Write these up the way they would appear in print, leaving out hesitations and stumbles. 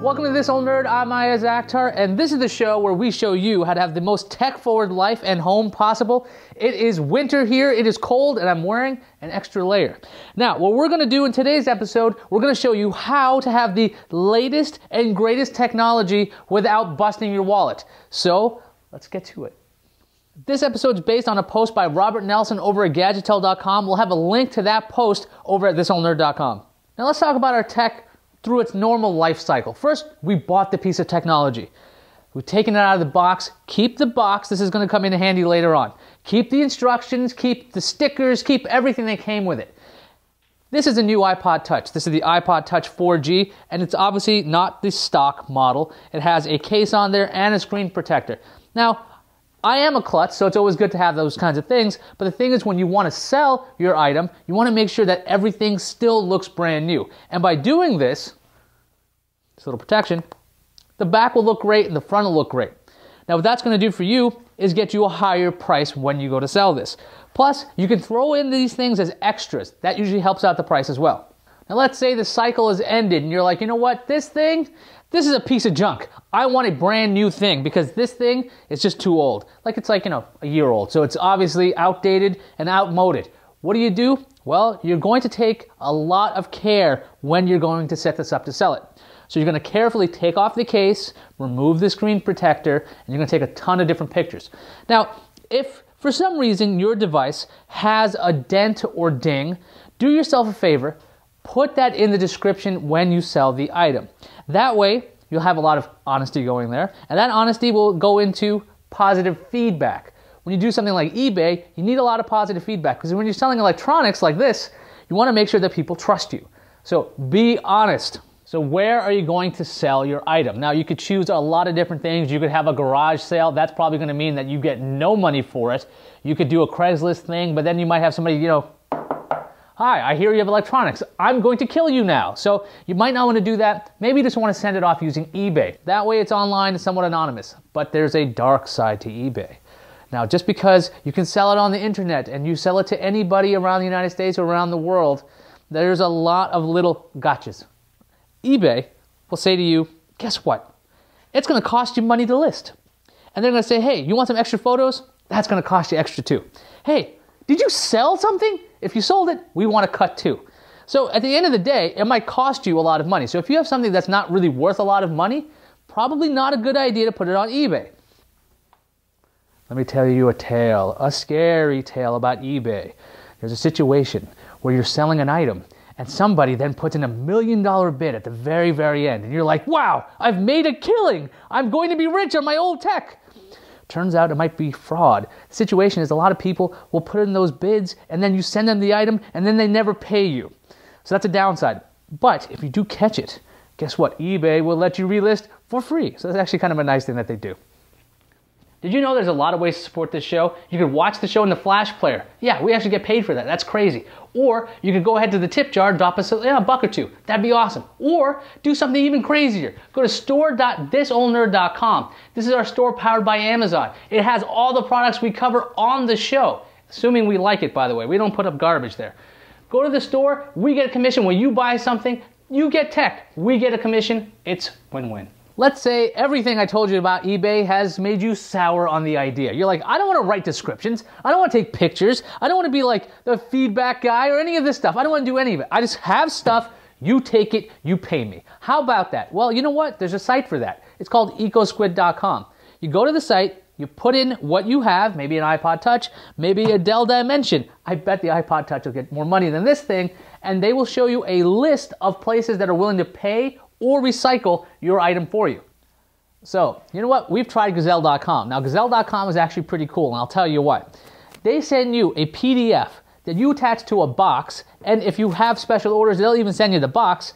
Welcome to This Old Nerd. I'm Aya Akhtar, and this is the show where we show you how to have the most tech-forward life and home possible. It is winter here, it is cold, and I'm wearing an extra layer. Now, what we're going to do in today's episode, we're going to show you how to have the latest and greatest technology without busting your wallet. So, let's get to it. This episode is based on a post by Robert Nelson over at Gazellecom. We'll have a link to that post over at thisoldnerd.com. Now let's talk about our tech through its normal life cycle. First, we bought the piece of technology. We've taken it out of the box. Keep the box. This is going to come in handy later on. Keep the instructions, keep the stickers, keep everything that came with it. This is a new iPod Touch. This is the iPod Touch 4G, and it's obviously not the stock model. It has a case on there and a screen protector. Now, I am a klutz, so it's always good to have those kinds of things, but the thing is when you want to sell your item, you want to make sure that everything still looks brand new. And by doing this little protection, the back will look great and the front will look great. Now what that's going to do for you is get you a higher price when you go to sell this. Plus, you can throw in these things as extras. That usually helps out the price as well. Now let's say the cycle has ended and you're like, you know what, this is a piece of junk. I want a brand new thing because this thing is just too old. Like it's like, a year old. So it's obviously outdated and outmoded. What do? Well, you're going to take a lot of care when you're going to set this up to sell it. So you're going to carefully take off the case, remove the screen protector, and you're going to take a ton of different pictures. Now, if for some reason your device has a dent or ding, do yourself a favor, put that in the description when you sell the item. That way, you'll have a lot of honesty going there, and that honesty will go into positive feedback. When you do something like eBay, you need a lot of positive feedback, because when you're selling electronics like this, you want to make sure that people trust you. So be honest. So where are you going to sell your item? Now, you could choose a lot of different things. You could have a garage sale. That's probably going to mean that you get no money for it. You could do a Craigslist thing, but then you might have somebody, hi, I hear you have electronics. I'm going to kill you now. So you might not want to do that. Maybe you just want to send it off using eBay. That way it's online and somewhat anonymous. But there's a dark side to eBay. Now, just because you can sell it on the internet and you sell it to anybody around the United States or around the world, there's a lot of little gotchas. eBay will say to you, guess what? It's going to cost you money to list. And they're going to say, hey, you want some extra photos? That's going to cost you extra too. Hey, did you sell something? If you sold it, we want to cut too. So at the end of the day, it might cost you a lot of money. So if you have something that's not really worth a lot of money, probably not a good idea to put it on eBay. Let me tell you a tale, a scary tale about eBay. There's a situation where you're selling an item and somebody then puts in $1 million bid at the very, very end. And you're like, wow, I've made a killing. I'm going to be rich on my old tech. Turns out it might be fraud. The situation is a lot of people will put in those bids and then you send them the item and then they never pay you. So that's a downside. But if you do catch it, guess what? eBay will let you relist for free. So that's actually kind of a nice thing that they do. Did you know there's a lot of ways to support this show? You could watch the show in the Flash player. Yeah, we actually get paid for that. That's crazy. Or you could go ahead to the tip jar, drop us a buck or two. That'd be awesome. Or do something even crazier. Go to store.thisoldnerd.com. This is our store powered by Amazon. It has all the products we cover on the show. Assuming we like it, by the way. We don't put up garbage there. Go to the store. We get a commission. When you buy something, you get tech. We get a commission. It's win-win. Let's say everything I told you about eBay has made you sour on the idea. You're like, I don't want to write descriptions. I don't want to take pictures. I don't want to be like the feedback guy or any of this stuff. I don't want to do any of it. I just have stuff. You take it. You pay me. How about that? Well, you know what? There's a site for that. It's called EcoSquidcom. You go to the site. You put in what you have, maybe an iPod Touch, maybe a Dell Dimension. I bet the iPod Touch will get more money than this thing. And they will show you a list of places that are willing to pay or recycle your item for you. So, you know what? We've tried Gazellecom. Now, Gazellecom is actually pretty cool, and I'll tell you what. They send you a PDF that you attach to a box, and if you have special orders, they'll even send you the box.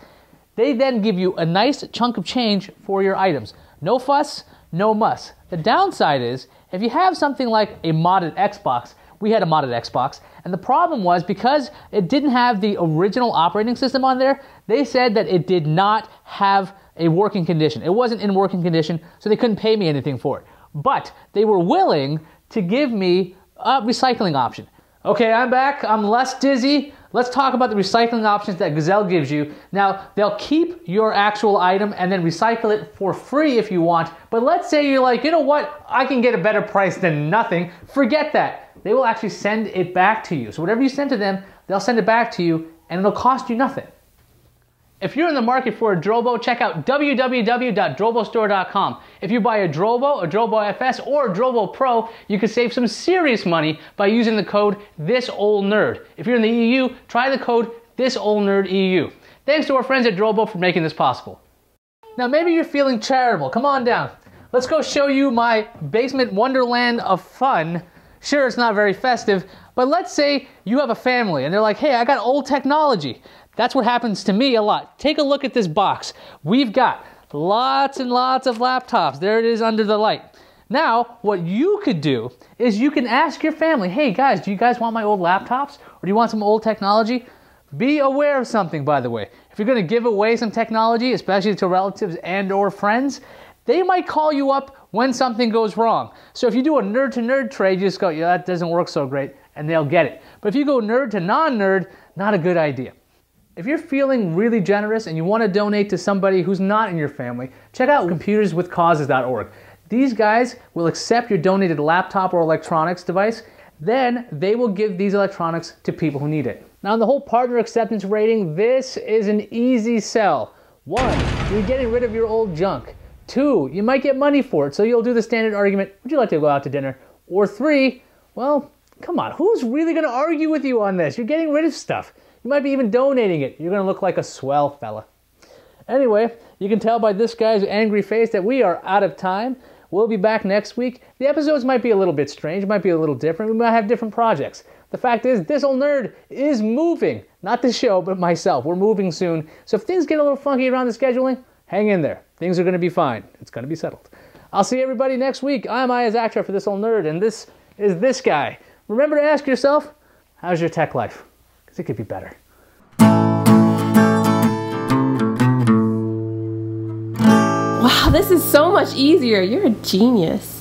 They then give you a nice chunk of change for your items. No fuss, no muss. The downside is, if you have something like a modded Xbox, we had a modded Xbox, and the problem was because it didn't have the original operating system on there, they said that it did not have a working condition. It wasn't in working condition, so they couldn't pay me anything for it. But they were willing to give me a recycling option. Okay, I'm back. I'm less dizzy. Let's talk about the recycling options that Gazelle gives you. Now, they'll keep your actual item and then recycle it for free if you want. But let's say you're like, you know what? I can get a better price than nothing. Forget that. They will actually send it back to you. So whatever you send to them, they'll send it back to you and it'll cost you nothing. If you're in the market for a Drobo, check out www.drobostore.com. If you buy a Drobo FS, or a Drobo Pro, you can save some serious money by using the code THISOLDNERD. If you're in the EU, try the code THISOLDNERDEU. Thanks to our friends at Drobo for making this possible. Now maybe you're feeling charitable. Come on down. Let's go show you my basement wonderland of fun. Sure, it's not very festive, but let's say you have a family and they're like, hey, I got old technology. That's what happens to me a lot. Take a look at this box. We've got lots and lots of laptops. There it is under the light. Now, what you could do is you can ask your family, hey guys, do you guys want my old laptops? Or do you want some old technology? Be aware of something, by the way. If you're gonna give away some technology, especially to relatives and or friends, they might call you up when something goes wrong. So if you do a nerd to nerd trade, you just go, yeah, that doesn't work so great, and they'll get it. But if you go nerd to non-nerd, not a good idea. If you're feeling really generous and you want to donate to somebody who's not in your family, check out computerswithcauses.org. These guys will accept your donated laptop or electronics device. Then they will give these electronics to people who need it. Now, on the whole partner acceptance rating, this is an easy sell. 1, you're getting rid of your old junk. 2, you might get money for it, so you'll do the standard argument, would you like to go out to dinner? Or 3, well, come on, who's really going to argue with you on this? You're getting rid of stuff. You might be even donating it. You're going to look like a swell fella. Anyway, you can tell by this guy's angry face that we are out of time. We'll be back next week. The episodes might be a little bit strange, might be a little different. We might have different projects. The fact is, This Old Nerd is moving. Not the show, but myself. We're moving soon. So if things get a little funky around the scheduling, hang in there. Things are going to be fine. It's going to be settled. I'll see everybody next week. I'm Gazellecom for This Old Nerd, and this is this guy. Remember to ask yourself, how's your tech life? Because it could be better. Wow, this is so much easier. You're a genius.